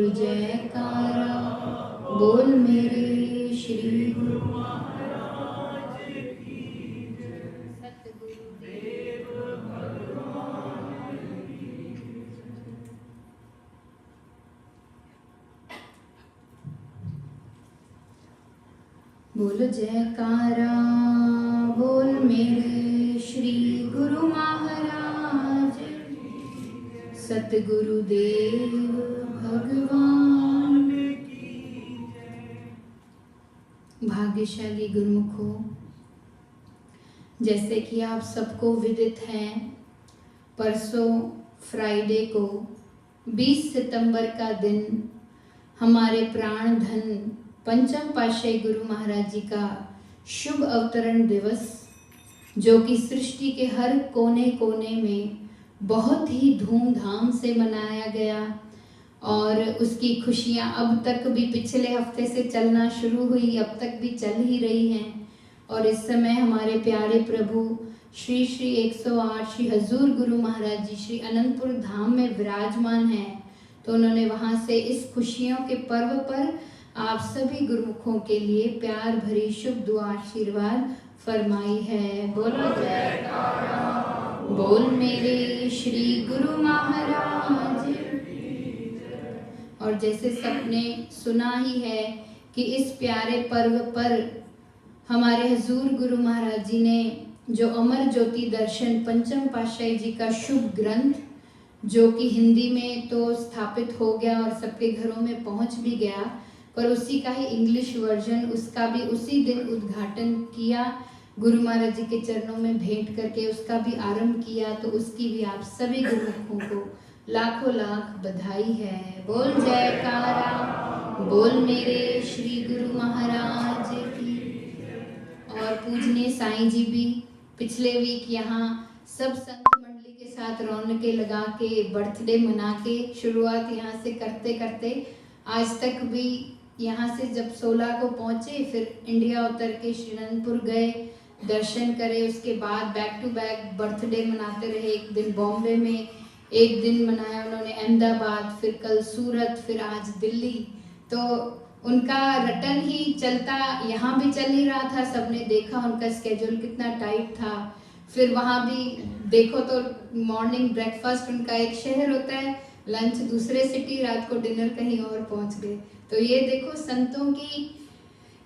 जयकारा बोल मेरे श्री गुरु महाराज की जय। सतगुरुदेव भगवान की जय। बोल जयकारा बोल मेरे श्री गुरु महाराज की जय। सतगुरुदेव भगवान की जय। भाग्यशाली गुरुमुखों, जैसे कि आप सबको विदित है, परसों फ्राइडे को 20 सितंबर का दिन हमारे प्राण धन पंचम पातशाही गुरु महाराज जी का शुभ अवतरण दिवस, जो कि सृष्टि के हर कोने कोने में बहुत ही धूमधाम से मनाया गया और उसकी खुशियां अब तक भी पिछले हफ्ते से चलना शुरू हुई, अब तक भी चल ही रही हैं। और इस समय हमारे प्यारे प्रभु श्री श्री 108 श्री हजूर गुरु महाराज जी श्री अनंतपुर धाम में विराजमान हैं। तो उन्होंने वहां से इस खुशियों के पर्व पर आप सभी गुरुमुखों के लिए प्यार भरी शुभ दुआ आशीर्वाद फरमाई है। बोलो जयकारा बोल मेरे श्री गुरु महाराज की जय। और जैसे सबने सुना ही है कि इस प्यारे पर्व पर हमारे हजूर गुरु महाराज जी ने जो अमर ज्योति दर्शन पंचम पातशाही जी का शुभ ग्रंथ, जो कि हिंदी में तो स्थापित हो गया और सबके घरों में पहुंच भी गया, पर उसी का ही इंग्लिश वर्जन, उसका भी उसी दिन उद्घाटन किया, गुरु महाराज जी के चरणों में भेंट करके उसका भी आरंभ किया। तो उसकी भी आप सभी गुरुमुखों को लाखों लाख बधाई है। बोल जयकारा बोल मेरे श्री गुरु महाराज की। और पूजनीय साईं जी भी पिछले वीक यहाँ सब संत मंडली के साथ रौनकें लगा के बर्थडे मना के शुरुआत यहाँ से करते करते आज तक भी यहाँ से जब 16 को पहुँचे, फिर इंडिया उतर के श्रीनंदपुर गए, दर्शन करे, उसके बाद बैक टू बैक बर्थडे मनाते रहे। एक दिन बॉम्बे में, एक दिन मनाया उन्होंने अहमदाबाद, फिर कल सूरत, फिर आज दिल्ली। तो उनका रटन ही चलता, यहाँ भी चल ही रहा था। सबने देखा उनका स्केड्यूल कितना टाइट था। फिर वहाँ भी देखो तो मॉर्निंग ब्रेकफास्ट उनका एक शहर होता है, लंच दूसरे सिटी, रात को डिनर कहीं और पहुँच गए। तो ये देखो संतों की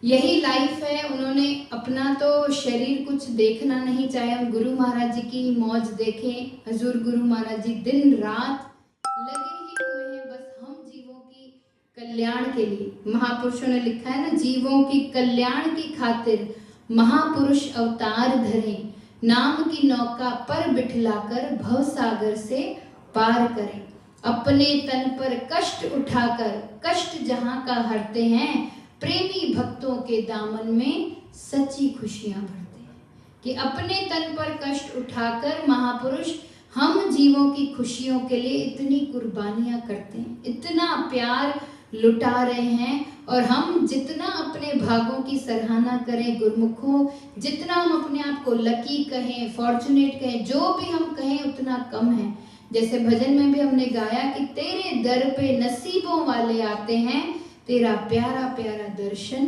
यही लाइफ है। उन्होंने अपना तो शरीर कुछ देखना नहीं, चाहे हम गुरु महाराज जी की मौज देखें। हजूर गुरु महाराज जी दिन रात लगे ही हुए हैं बस हम जीवों की कल्याण के लिए। महापुरुषों ने लिखा है ना, जीवों की कल्याण की खातिर महापुरुष अवतार धरे, नाम की नौका पर बिठलाकर भव सागर से पार करें। अपने तन पर कष्ट उठाकर कष्ट जहां का हरते हैं, प्रेमी भक्तों के दामन में सच्ची खुशियां भरते हैं। कि अपने तन पर कष्ट उठाकर महापुरुष हम जीवों की खुशियों के लिए इतनी कुर्बानियां करते हैं, इतना प्यार लुटा रहे हैं। और हम जितना अपने भागों की सराहना करें गुरुमुखों, जितना हम अपने आप को लकी कहें, फॉर्चुनेट कहें, जो भी हम कहें उतना कम है। जैसे भजन में भी हमने गाया कि तेरे दर पे नसीबों वाले आते हैं, तेरा प्यारा प्यारा दर्शन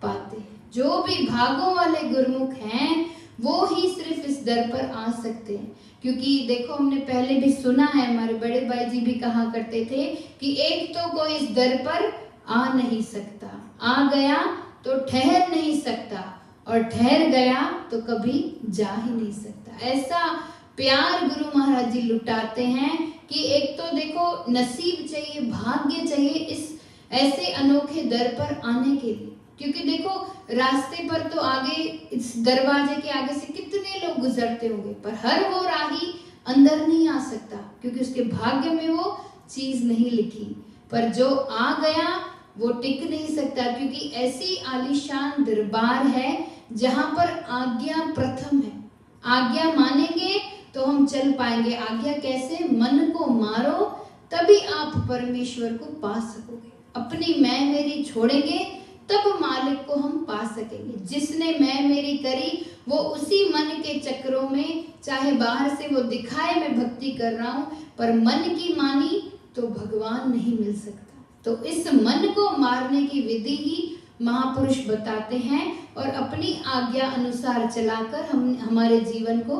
पाते हैं। जो भी भागों वाले गुरुमुख हैं वो ही सिर्फ इस दर पर आ सकते हैं। क्योंकि देखो हमने पहले भी सुना है, हमारे बड़े भाई जी भी कहा करते थे कि एक तो कोई इस दर पर आ नहीं सकता, आ गया तो ठहर नहीं सकता, और ठहर गया तो कभी जा ही नहीं सकता। ऐसा प्यार गुरु महाराज जी लुटाते हैं कि एक तो देखो नसीब चाहिए, भाग्य चाहिए इस ऐसे अनोखे दर पर आने के लिए। क्योंकि देखो रास्ते पर तो आगे इस दरवाजे के आगे से कितने लोग गुजरते होंगे, पर हर वो राही अंदर नहीं आ सकता क्योंकि उसके भाग्य में वो चीज नहीं लिखी। पर जो आ गया वो टिक नहीं सकता, क्योंकि ऐसी आलीशान दरबार है जहां पर आज्ञा प्रथम है। आज्ञा मानेंगे तो हम चल पाएंगे। आज्ञा कैसे? मन को मारो तभी आप परमेश्वर को पा सकोगे। अपनी मैं मेरी छोड़ेंगे तब मालिक को हम पा सकेंगे। जिसने मैं मेरी करी वो उसी मन के चक्रों में, चाहे बाहर से वो दिखाए मैं भक्ति कर रहा हूं, पर मन की मानी तो भगवान नहीं मिल सकता। तो इस मन को मारने की विधि ही महापुरुष बताते हैं और अपनी आज्ञा अनुसार चलाकर हम हमारे जीवन को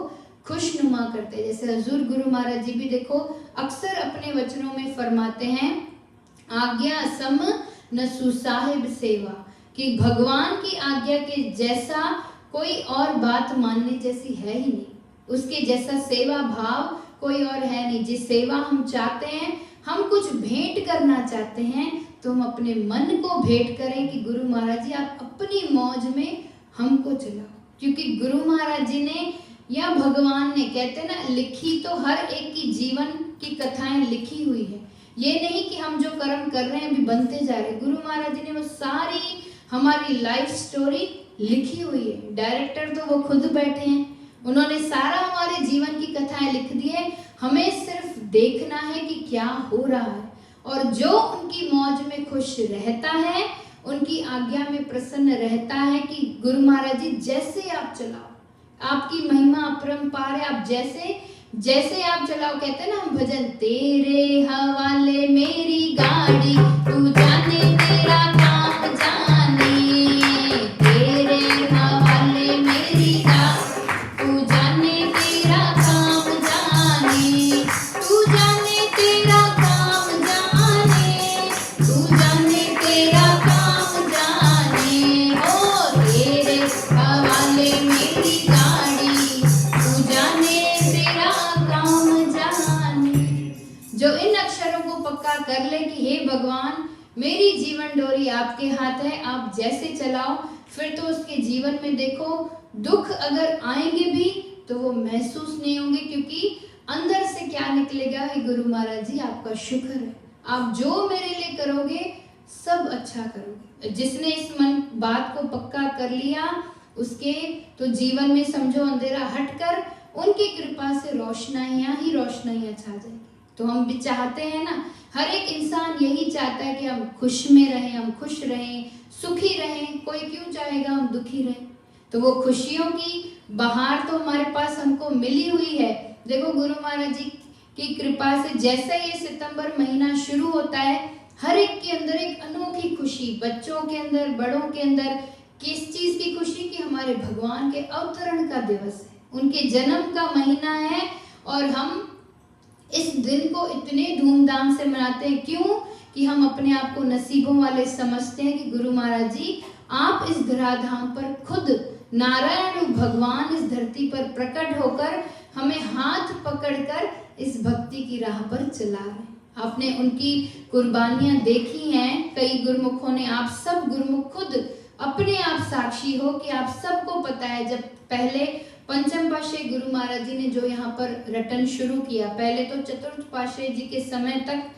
खुशनुमा करते हैं। जैसे हजूर गुरु महाराज जी भी देखो अक्सर अपने वचनों में फरमाते हैं, आज्ञा सम न सुसाहिब सेवा, कि भगवान की आज्ञा के जैसा कोई और बात मानने जैसी है ही नहीं, उसके जैसा सेवा भाव कोई और है नहीं। जिस सेवा हम चाहते हैं, हम कुछ भेंट करना चाहते हैं, तो हम अपने मन को भेंट करें कि गुरु महाराज जी आप अपनी मौज में हमको चलाओ। क्योंकि गुरु महाराज जी ने या भगवान ने, कहते हैं ना, लिखी तो हर एक की जीवन की कथाएं लिखी हुई है। ये नहीं कि हम जो कर्म कर रहे हैं अभी बनते जा रहे हैं। गुरु महाराज जी ने वो सारी हमारी लाइफ स्टोरी लिखी हुई है। डायरेक्टर तो वो खुद बैठे हैं, उन्होंने सारा हमारे जीवन की कथाएं लिख दी है। हमें सिर्फ देखना है कि क्या हो रहा है, और जो उनकी मौज में खुश रहता है, उनकी आज्ञा में प्रसन्न रहता है कि गुरु महाराज जी जैसे आप चलाओ, आपकी महिमा अपरंपार है, आप जैसे आप चलाओ। कहते हैं ना हम भजन, तेरे हवाले मेरी गाड़ी, तू जाने तेरा काम जाने, तेरे हवाले मेरी गाड़ी, तू जाने तेरा काम जाने, तू जाने तेरा काम जाने, तू जाने तेरा काम जाने, ओ तेरे हवाले मेरी गाड़ी, तू जाने तेरा काम जाने। जो इन अक्षरों को पक्का कर ले कि हे भगवान, मेरी जीवन डोरी आपके हाथ है, आप जैसे चलाओ, फिर तो उसके जीवन में देखो दुख अगर आएंगे भी तो वो महसूस नहीं होंगे, क्योंकि अंदर से क्या निकलेगा, हे गुरु महाराज जी आपका शुक्र है, आप जो मेरे लिए करोगे सब अच्छा करोगे। जिसने इस मन बात को पक्का कर लिया, उसके तो जीवन में समझो अंधेरा हटकर उनकी कृपा से रोशनाइयां ही रोशनाइयां छा जाएगी। तो हम भी चाहते हैं ना, हर एक इंसान यही चाहता है कि हम खुश में रहें, हम खुश रहें, सुखी रहें। कोई क्यों चाहेगा हम दुखी रहें? तो वो खुशियों की बहार तो हमारे पास हमको मिली हुई है। देखो गुरु महाराज जी की कृपा से जैसे ये सितंबर महीना शुरू होता है, हर एक के अंदर एक अनोखी खुशी, बच्चों के अंदर, बड़ों के अंदर, किस चीज की खुशी? कि हमारे भगवान के अवतरण का दिवस है, उनके जन्म का महीना है, और हम इस दिन को इतने धूमधाम से मनाते हैं। क्यों? कि हम अपने आप को नसीबों वाले समझते हैं कि गुरु महाराज जी आप इस धराधाम पर खुद नारायण भगवान इस धरती पर प्रकट होकर हमें हाथ पकड़कर इस भक्ति की राह पर चला रहे हैं। आपने उनकी कुर्बानियां देखी हैं, कई गुरुमुखों ने, आप सब गुरुमुख खुद अपने आप साक्षी हो कि आप सबको पता है, जब पहले पंचम पातशाही गुरु महाराज जी ने जो यहाँ पर रटन शुरू किया, पहले तो चतुर्थ पातशाही जी के समय तक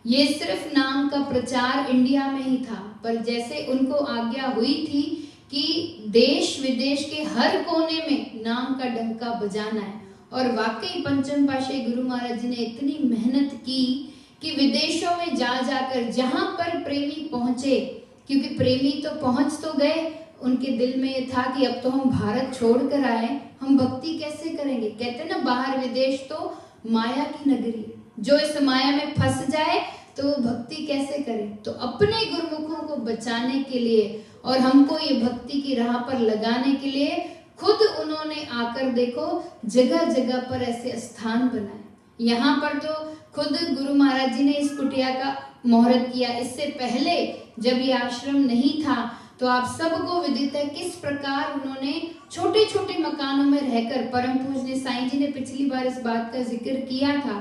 ये सिर्फ नाम का प्रचार इंडिया में ही था, पर जैसे उनको आज्ञा हुई थी कि देश विदेश के हर कोने में नाम का डंका बजाना है, और वाकई पंचम पातशाही गुरु महाराज जी ने इतनी मेहनत की कि विदेशों में जा जाकर जहां पर प्रेमी पहुंचे, क्योंकि प्रेमी तो पहुंच तो गए, उनके दिल में ये था कि अब तो हम भारत छोड़कर आए, हम भक्ति कैसे करेंगे? कहते ना, बाहर विदेश तो माया की नगरी है, जो इस माया में फंस जाए तो वो भक्ति कैसे करे? तो अपने गुरुमुखों को बचाने के लिए और हमको ये भक्ति की राह पर लगाने के लिए खुद उन्होंने आकर देखो जगह जगह पर ऐसे स्थान बनाए। यहाँ पर तो खुद गुरु महाराज जी ने इस कुटिया का मुहूर्त किया। इससे पहले जब ये आश्रम नहीं था तो आप सबको विदित है किस प्रकार उन्होंने छोटे छोटे मकानों में रहकर, परम पूज्य साईं जी ने पिछली बार इस बात का जिक्र किया था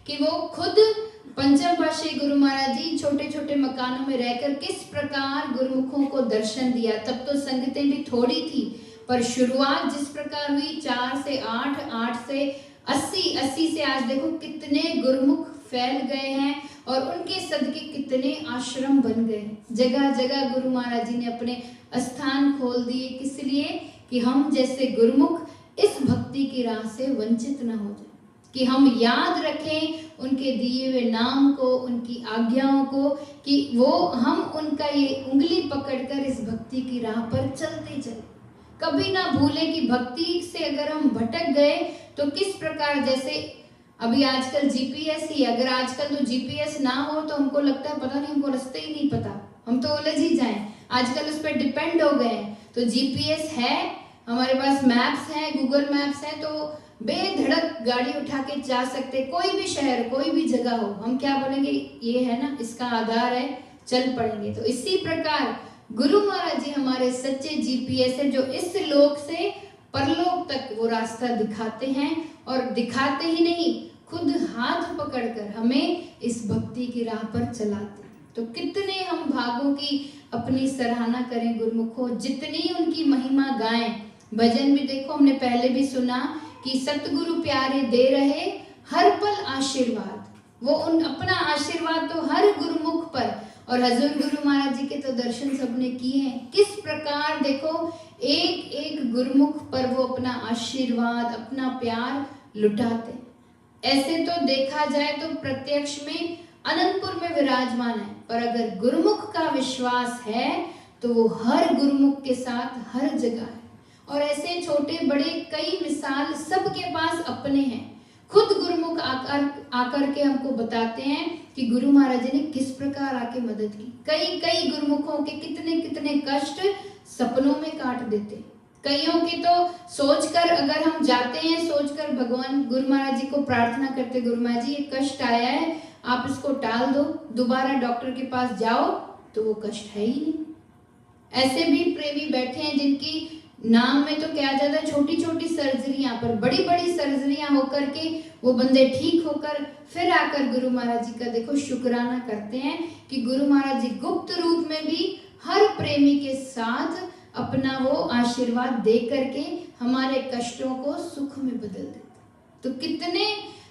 कि वो खुद पंचम पातशाही गुरु महाराज जी छोटे छोटे मकानों में रहकर किस प्रकार गुरुमुखों को दर्शन दिया। तब तो संगतें भी थोड़ी थी, पर शुरुआत जिस प्रकार हुई 4 से 8, 8 से 80, 80 से आज देखो कितने गुरुमुख फैल गए हैं और उनके सदके कितने आश्रम बन गए। जगह जगह गुरु महाराज जी ने अपने स्थान खोल दिए, किस लिए? कि हम जैसे गुरुमुख इस भक्ति की राह से वंचित न हो जाए, कि हम याद रखें उनके दिए हुए नाम को, उनकी आज्ञाओं को, कि वो हम उनका ये उंगली पकड़कर इस भक्ति की राह पर चलते चले। कभी ना भूले कि भक्ति से अगर हम भटक गए तो किस प्रकार, जैसे अभी आजकल जीपीएस ही, अगर आजकल तो जीपीएस ना हो तो हमको लगता है पता नहीं, हमको रास्ते ही नहीं पता, हम तो उलझ ही जाएं। आजकल उस पर डिपेंड हो गए हैं। तो जीपीएस है, हमारे पास मैप्स है, गूगल मैप्स है, तो बेधड़क गाड़ी उठा के जा सकते, कोई भी शहर कोई भी जगह हो। हम क्या बोलेंगे, ये है ना, इसका आधार है, चल पड़ेंगे। तो इसी प्रकार गुरु महाराज जी हमारे सच्चे जीपीएस है, जो इस लोक से परलोक तक वो रास्ता दिखाते हैं, और दिखाते ही नहीं, खुद हाथ पकड़कर हमें इस भक्ति की राह पर चलाते हैं। तो कितने हम भागों की अपनी सराहना करें गुरुमुखों, जितनी उनकी महिमा गाएं। भजन भी देखो, हमने पहले भी सुना कि सतगुरु प्यारे दे रहे हर पल आशीर्वाद। वो उन अपना आशीर्वाद तो हर गुरुमुख पर, और हजूर गुरु महाराज जी के तो दर्शन सबने किए हैं, किस प्रकार देखो एक एक गुरुमुख पर वो अपना आशीर्वाद, अपना प्यार लुटाते। ऐसे तो देखा जाए तो प्रत्यक्ष में अनंतपुर में विराजमान है, पर अगर गुरुमुख का विश्वास है तो वो हर गुरुमुख के साथ हर जगह है। और ऐसे छोटे बड़े कई मिसाल सबके पास अपने हैं। खुद गुरुमुख आकर के हमको बताते हैं कि गुरु महाराज जी ने किस प्रकार आके मदद की। कई कई गुरुमुखों के कितने कितने कष्ट सपनों में काट देते। कईयों के तो सोचकर, अगर हम जाते हैं सोचकर भगवान गुरु महाराज जी को प्रार्थना करते, गुरु महाराज जी ये कष्ट आया है, आप इसको टाल दो, दोबारा डॉक्टर के पास जाओ, तो वो कष्ट है ही नहीं। ऐसे भी प्रेमी बैठे हैं जिनकी नाम में तो क्या जाता है, छोटी छोटी सर्जरियां, पर बड़ी बड़ी सर्जरियां होकर के वो बंदे ठीक होकर फिर आकर गुरु महाराज जी का देखो शुक्राना करते हैं कि गुरु महाराज जी गुप्त रूप में भी हर प्रेमी के साथ अपना वो आशीर्वाद दे करके हमारे कष्टों को सुख में बदल देते। तो कितने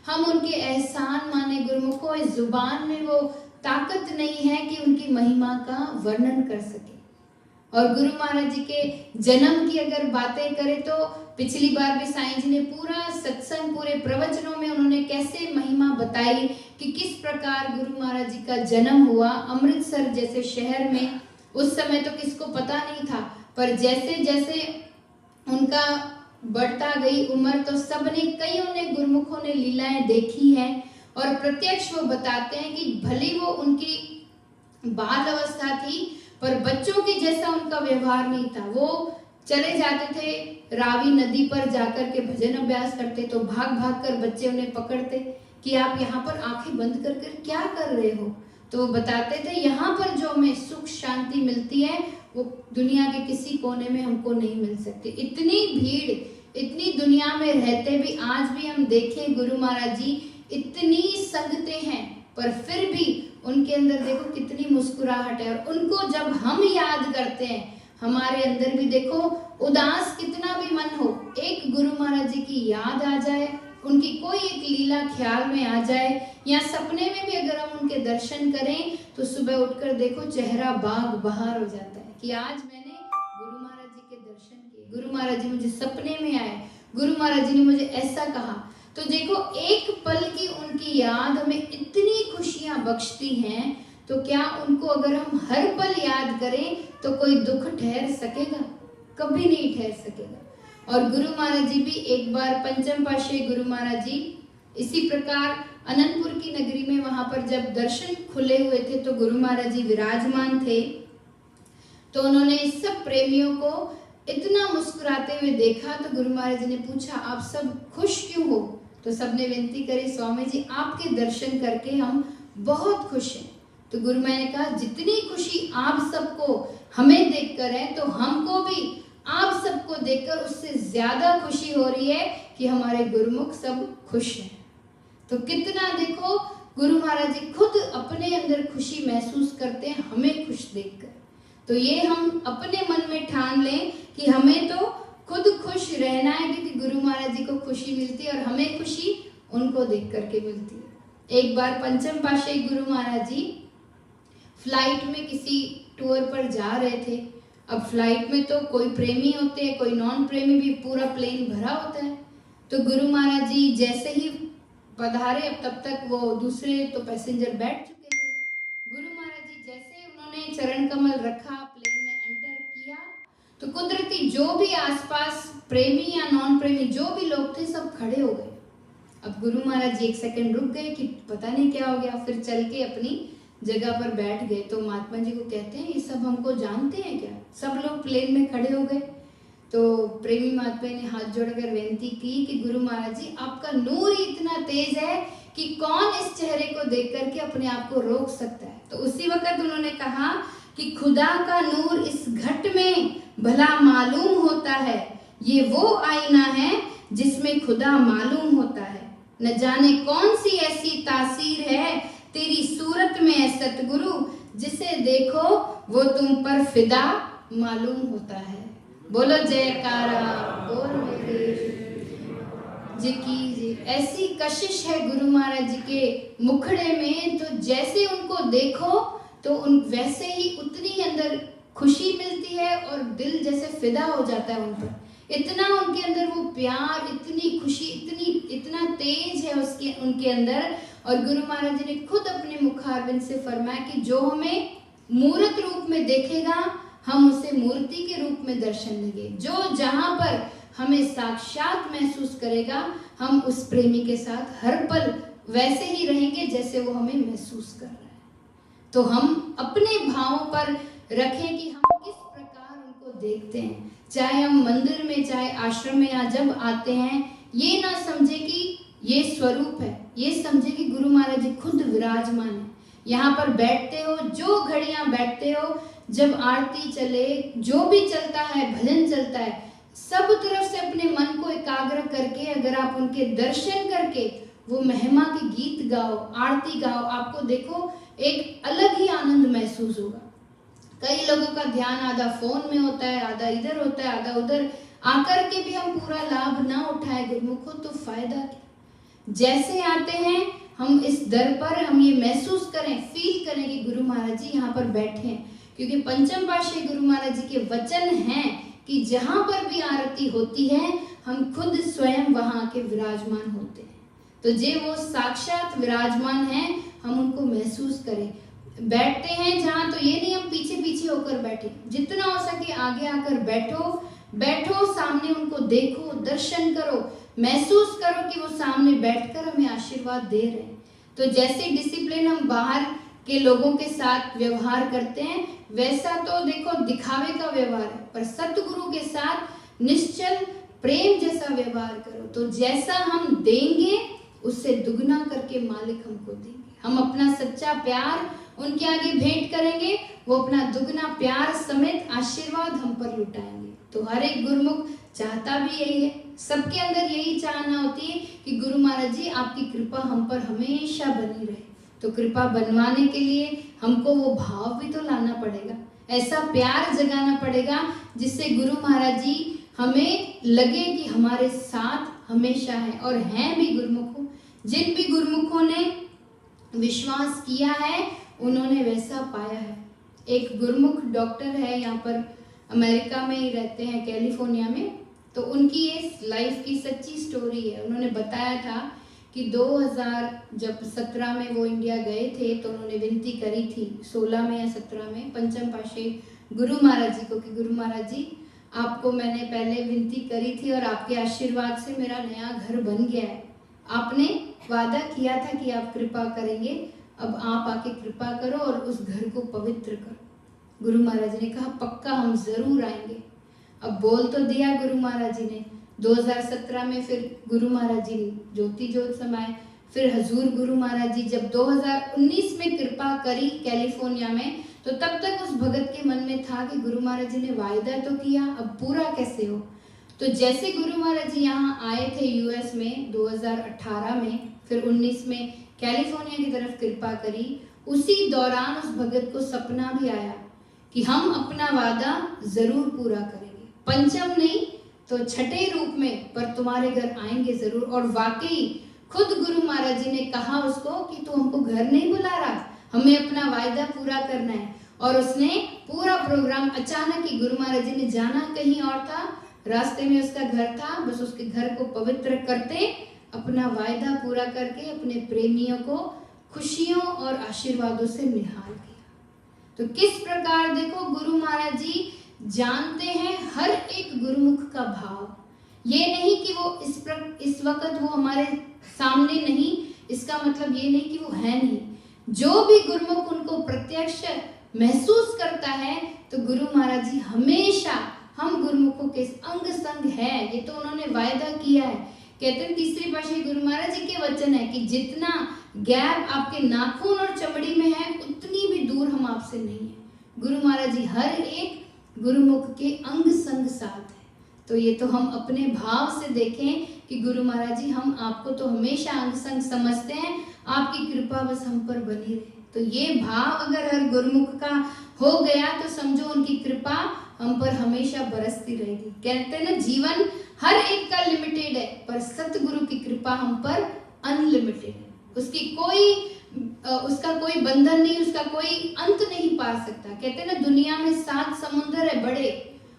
हम उनके एहसान माने गुरुमुखों, इस जुबान में वो ताकत नहीं है कि उनकी महिमा का वर्णन कर सके। और गुरु महाराज जी के जन्म की अगर बातें करें तो पिछली बार भी साईं जी ने पूरा सत्संग, पूरे प्रवचनों में उन्होंने कैसे महिमा बताई कि किस प्रकार गुरु महाराज जी का जन्म हुआ अमृतसर जैसे शहर में। उस समय तो किसको पता नहीं था, पर जैसे जैसे उनका बढ़ता गई उम्र तो सबने, कईयों ने, गुरुमुखों ने लीलाएं देखी हैं, और प्रत्यक्ष वो बताते हैं कि भले वो उनकी बाल अवस्था थी, पर बच्चों के जैसा उनका व्यवहार नहीं था। वो चले जाते थे रावी नदी पर जाकर के भजन अभ्यास करते, तो भाग भाग कर बच्चे उन्हें पकड़ते कि आप यहाँ पर आंखें बंद कर कर क्या कर रहे हो। तो वो बताते थे यहाँ पर जो हमें सुख शांति मिलती है वो दुनिया के किसी कोने में हमको नहीं मिल सकती। इतनी भीड़, इतनी दुनिया में रहते भी आज भी हम देखें गुरु महाराज जी इतनी संगते हैं, पर फिर भी उनके अंदर देखो कितनी मुस्कुराहट है। और उनको जब हम याद करते हैं, हमारे अंदर भी देखो उदास कितना भी मन हो, एक गुरु महाराज जी की याद आ जाए, उनकी कोई एक लीला ख्याल में आ जाए, या सपने में भी अगर हम उनके दर्शन करें तो सुबह उठकर देखो चेहरा बाग बहार हो जाता है कि आज मैंने गुरु महाराज जी के दर्शन किए, गुरु महाराज जी मुझे सपने में आए, गुरु महाराज जी ने मुझे ऐसा कहा। तो देखो एक पल की उनकी याद हमें इतनी खुशियां बख्शती हैं, तो क्या उनको अगर हम हर पल याद करें तो कोई दुख ठहर सकेगा? कभी नहीं ठहर सकेगा। और गुरु महाराज जी भी एक बार पंचम पातशाही गुरु महाराज जी इसी प्रकार अनंतपुर की नगरी में, वहां पर जब दर्शन खुले हुए थे तो गुरु महाराज जी विराजमान थे, तो उन्होंने सब प्रेमियों को इतना मुस्कुराते हुए देखा, तो गुरु महाराज जी ने पूछा आप सब खुश क्यों हो? तो सबने विनती करी स्वामी जी आपके दर्शन करके हम बहुत खुश हैं। तो गुरु महाराज ने कहा जितनी खुशी आप सबको हमें देखकर है, तो हमको भी आप सबको देखकर उससे ज्यादा खुशी हो रही है कि हमारे गुरुमुख सब खुश हैं। तो कितना देखो गुरु महाराज जी खुद अपने अंदर खुशी महसूस करते हैं हमें खुश देखकर। तो ये हम अपने मन में ठान लें कि हमें तो खुद खुश रहना है, क्योंकि गुरु महाराज जी को खुशी मिलती है और हमें खुशी उनको देख करके मिलती है। एक बार पंचम पातशाही गुरु महाराज जी फ्लाइट में किसी टूर पर जा रहे थे। अब फ्लाइट में तो कोई प्रेमी होते हैं, कोई नॉन प्रेमी भी, पूरा प्लेन भरा होता है। तो गुरु महाराज जी जैसे ही पधारे, अब तब तक वो दूसरे तो पैसेंजर बैठ चुके थे। गुरु महाराज जी जैसे उन्होंने चरण कमल रखा, प्लेन में एंटर किया, तो कुदरती जो भी आसपास प्रेमी या नॉन प्रेमी जो भी लोग थे सब खड़े हो गए। अब गुरु महाराज जी 1 सेकंड रुक गए कि पता नहीं क्या हो गया, फिर चल के अपनी जगह पर बैठ गए। तो महात्मा जी को कहते हैं, ये सब हमको जानते हैं क्या? सब लोग प्लेन में खड़े हो गए। तो प्रेमी महात्मा ने हाथ जोड़कर विनती की कि गुरु महाराज जी, आपका नूर ही इतना तेज है कि कौन इस चेहरे को देख करके अपने आप को रोक सकता है। तो उसी वक्त उन्होंने कहा कि खुदा का नूर इस घट में भला मालूम होता है, ये वो आईना है जिसमें खुदा मालूम होता है। न जाने कौन सी ऐसी तासीर है तेरी सूरत में है सतगुरु, जिसे देखो वो तुम पर फिदा मालूम होता है। बोलो जयकारा बोल मेरे जी की जी। ऐसी कशिश है गुरु महाराज जी के मुखड़े में, तो जैसे उनको देखो तो उन वैसे ही उतनी अंदर खुशी मिलती है और दिल जैसे फिदा हो जाता है उन पर। इतना उनके अंदर वो प्यार, इतनी खुशी, इतना तेज है उसके उनके अंदर। और गुरु महाराज जी ने खुद अपने मुखारविंद से फरमाया कि जो हमें मूर्त रूप में देखेगा हम उसे मूर्ति के रूप में दर्शन देंगे। जो जहां पर हमें साक्षात महसूस करेगा हम उस प्रेमी के साथ हर पल वैसे ही रहेंगे जैसे वो हमें महसूस कर रहा है। तो हम अपने भावों पर रखें कि हम किस प्रकार उनको देखते हैं। चाहे हम मंदिर में, चाहे आश्रम में या जब आते हैं, ये ना समझे कि ये स्वरूप है, ये समझे कि गुरु महाराज जी खुद विराजमान है। यहाँ पर बैठते हो, जो घड़ियां बैठते हो, जब आरती चले, जो भी चलता है, भजन चलता है, सब तरफ से अपने मन को एकाग्र करके अगर आप उनके दर्शन करके वो महिमा के गीत गाओ, आरती गाओ, आपको देखो एक अलग ही आनंद महसूस होगा। कई लोगों का ध्यान आधा फोन में होता है, आधा इधर होता है, आधा उधर, आकर के भी हम पूरा लाभ ना उठाए गुरुमुखों तो फायदा क्या। जैसे आते हैं हम इस दर पर हम ये महसूस करें, फील करें कि गुरु महाराज जी यहाँ पर बैठे हैं। क्योंकि पंचम पातशाही गुरु महाराज जी के वचन हैं कि जहां पर भी आरती होती है हम खुद स्वयं वहां के विराजमान होते हैं। तो जे वो साक्षात विराजमान हैं, हम उनको महसूस करें। बैठते हैं जहां, तो ये नहीं हम पीछे पीछे होकर बैठे, जितना हो सके आगे आकर बैठो, सामने उनको देखो, दर्शन करो, महसूस करो कि वो सामने बैठकर हमें आशीर्वाद दे रहे हैं। तो जैसे डिसिप्लिन हम बाहर के लोगों के साथ व्यवहार करते हैं, वैसा तो देखो दिखावे का व्यवहार है, पर सतगुरु के साथ निश्चल प्रेम जैसा व्यवहार करो। तो जैसा हम देंगे उससे दुगना करके मालिक हमको देंगे। हम अपना सच्चा प्यार उनके आगे भेंट करेंगे, वो अपना दुगना प्यार समेत आशीर्वाद हम पर लुटाएंगे। तो हर एक गुरुमुख चाहता भी यही है, सबके अंदर यही चाहना होती है कि गुरु महाराज जी आपकी कृपा हम पर हमेशा बनी रहे। तो कृपा बनवाने के लिए हमको वो भाव भी तो लाना पड़ेगा, ऐसा प्यार जगाना पड़ेगा जिससे गुरु महाराज जी हमें लगे कि हमारे साथ हमेशा है। और हैं भी गुरुमुखों, जिन भी गुरुमुखों ने विश्वास किया है उन्होंने वैसा पाया है। एक गुरुमुख डॉक्टर है, यहाँ पर अमेरिका में ही रहते हैं, कैलिफोर्निया में। तो उनकी ये लाइफ की सच्ची स्टोरी है। उन्होंने बताया था कि 2017 में वो इंडिया गए थे, तो उन्होंने विनती करी थी 16 में या 17 में पंचम पातशाही गुरु महाराज जी को कि गुरु महाराज जी आपको मैंने पहले विनती करी थी और आपके आशीर्वाद से मेरा नया घर बन गया है। आपने वादा किया था कि आप कृपा करेंगे, अब आप आके कृपा करो और उस घर को पवित्र करो। गुरु महाराज ने कहा पक्का हम जरूर आएंगे। अब बोल तो दिया गुरु महाराज जी ने। 2017 में फिर गुरु महाराज जी ज्योति ज्योत समाए। फिर हजूर गुरु महाराज जी जब 2019 में कृपा करी कैलिफोर्निया में, तो तब तक उस भगत के मन में था कि गुरु महाराज जी ने वायदा तो किया, अब पूरा कैसे हो। तो जैसे गुरु महाराज जी यहाँ आए थे यूएस में 2018 में, फिर 19 में कैलिफोर्निया की तरफ कृपा करी, उसी दौरान उस भगत को सपना भी आया कि हम अपना वादा जरूर पूरा करेंगे, पंचम नहीं तो छठे रूप में, पर तुम्हारे घर आएंगे जरूर। और वाकई खुद गुरु महाराज जी ने कहा उसको कि तू हमको घर नहीं बुला रहा, हमें अपना वायदा पूरा करना है। और उसने पूरा प्रोग्राम, अचानक ही गुरु महाराज जी ने जाना कहीं और था, रास्ते में उसका घर था, बस उसके घर को पवित्र करते अपना वायदा पूरा करके अपने प्रेमियों को खुशियों और आशीर्वादों से निहाल किया। तो किस प्रकार देखो गुरु महाराज जी जानते हैं हर एक गुरुमुख का भाव। ये नहीं कि वो इस वक्त वो हमारे सामने नहीं, इसका मतलब ये नहीं कि वो है नहीं। जो भी गुरुमुख उनको प्रत्यक्ष महसूस करता है तो गुरु महाराज जी हमेशा हम गुरुमुखों के अंग संग है, ये तो उन्होंने वायदा किया है। कहते हैं तीसरी पातशाही गुरु महाराज जी के वचन है कि जितना गैप आपके नाखून और चमड़ी में है उतनी भी दूर हम आपसे नहीं है। गुरु महाराज जी हर एक गुरुमुख के अंग संग साथ है। तो ये तो हम अपने भाव से देखें कि गुरु महाराज जी हम आपको तो हमेशा अंग संग समझते हैं, आपकी कृपा बस हम पर बनी रहे। तो ये भाव अगर हर गुरुमुख का हो गया तो समझो उनकी कृपा हम पर हमेशा बरसती रहेगी। कहते हैं ना जीवन हर एक का लिमिटेड है, पर सतगुरु की कृपा हम पर अनलिमिटेड है। उसका कोई बंधन नहीं, उसका कोई अंत नहीं पा सकता। कहते हैं ना दुनिया में 7 समुद्र है बड़े,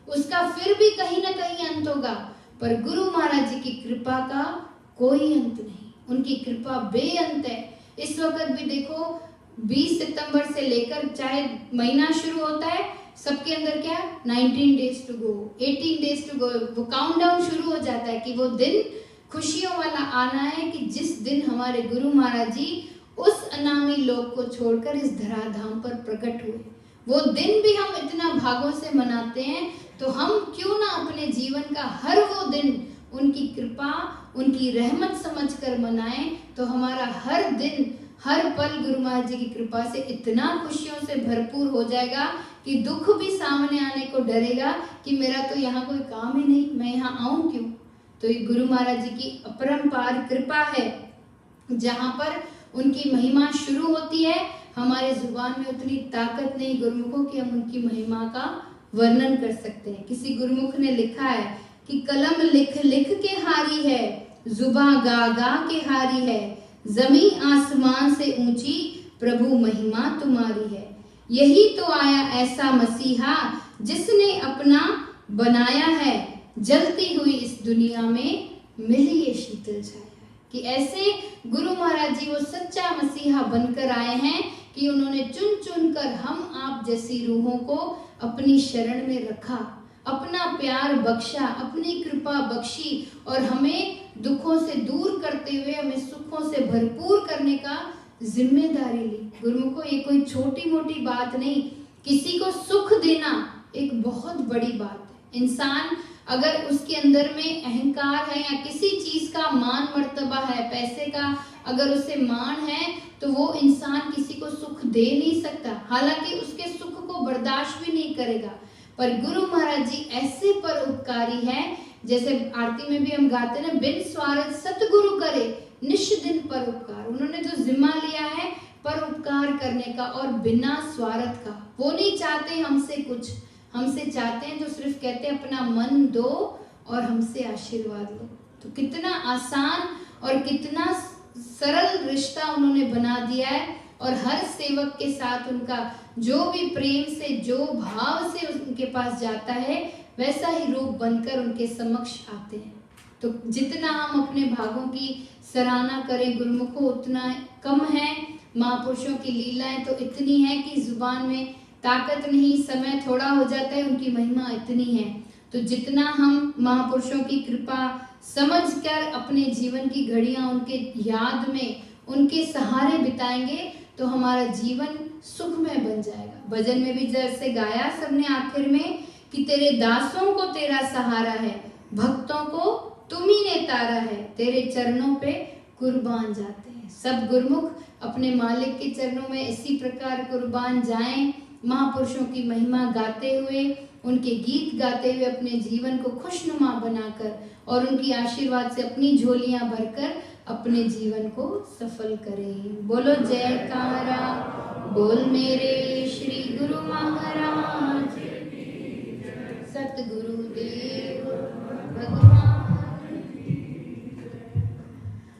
उसका फिर भी कहीं ना कहीं अंत होगा, पर गुरु महाराज जी की कृपा का कोई अंत नहीं, उनकी कृपा बेअंत है। इस वक्त भी देखो 20 सितंबर से लेकर चाहे महीना शुरू होता है, सबके अंदर क्या 19 days to go, 18 days to go, वो काउंटडाउन शुरू हो जाता है कि वो दिन खुशियों वाला आना है कि जिस दिन हमारे गुरु महाराज जी उस अनामी लोक को छोड़कर इस धराधाम पर प्रकट हुए। वो दिन भी हम इतना भागों से मनाते हैं, तो हम क्यों ना अपने जीवन का हर वो दिन उनकी कृपा, उनकी रहमत समझकर मनाएं। तो हमारा हर दिन, हर पल गुरु महाराज जी की कृपा से इतना खुशियों से भरपूर हो जाएगा कि दुख भी सामने आने को डरेगा कि मेरा तो यहाँ कोई काम ही नहीं, मैं यहाँ आऊं क्यों। तो ये गुरु महाराज जी की अपरंपार कृपा है, जहाँ पर उनकी महिमा शुरू होती है। हमारे जुबान में उतनी ताकत नहीं गुरुमुखों की हम उनकी महिमा का वर्णन कर सकते हैं। किसी गुरुमुख ने लिखा है कि कलम लिख लिख के हारी है, जुबां गा गा के हारी है, जमी आसमान से ऊंची प्रभु महिमा तुम्हारी है। यही तो आया ऐसा मसीहा जिसने अपना बनाया है, जलती हुई इस दुनिया में मिली ये शीतल छाया। कि ऐसे गुरु महाराज जी वो सच्चा मसीहा बनकर आए हैं कि उन्होंने चुन चुन कर हम आप जैसी रूहों को अपनी शरण में रखा, अपना प्यार बख्शा, अपनी कृपा बख्शी और हमें दुखों से दूर करते हुए हमें सुखों से भरपूर करने का जिम्मेदारी ली। गुरुमुखों ये कोई छोटी मोटी बात नहीं, किसी को सुख देना एक बहुत बड़ी बात है। इंसान अगर उसके अंदर में अहंकार है या किसी चीज का मान मर्तबा है, पैसे का अगर उसे मान है, तो वो इंसान किसी को सुख दे नहीं सकता, हालांकि उसके सुख को बर्दाश्त भी नहीं करेगा। पर गुरु महाराज जी ऐसे परोपकारी हैं, जैसे आरती में भी हम गाते हैं ना, बिन स्वार्थ सतगुरु करे निश दिन परोपकार। उन्होंने जो जिम्मा लिया है परोपकार करने का और बिना स्वार्थ का, वो नहीं चाहते हमसे कुछ, हमसे चाहते हैं तो सिर्फ कहते हैं अपना मन दो और हमसे आशीर्वाद लो। तो कितना आसान और कितना सरल रिश्ता उन्होंने बना दिया है, और हर सेवक के साथ उनका जो भी प्रेम से, जो भाव से उनके पास जाता है, वैसा ही रूप बनकर उनके समक्ष आते हैं। तो जितना हम अपने भागों की सराहना करें गुरुमुखों उतना कम है। महापुरुषों की लीलाएं तो इतनी है कि जुबान में ताकत नहीं, समय थोड़ा हो जाता है, उनकी महिमा इतनी है। तो जितना हम महापुरुषों की कृपा समझकर अपने जीवन की घड़ियां उनके याद में, उनके सहारे बिताएंगे तो हमारा जीवन सुखमय बन जाएगा। भजन में भी जैसे गाया सबने आखिर में कि तेरे दासों को तेरा सहारा है, भक्तों को तुम ही ने तारा है, तेरे चरणों पे कुर्बान जाते हैं। सब गुरुमुख अपने मालिक के चरणों में इसी प्रकार कुर्बान जाएं, महापुरुषों की महिमा गाते हुए, उनके गीत गाते हुए अपने जीवन को खुशनुमा बनाकर और उनकी आशीर्वाद से अपनी झोलियां भरकर अपने जीवन को सफल करें। बोलो जयकारा, बोल मेरे श्री गुरु महाराज, सतगुरुदेव भगवान।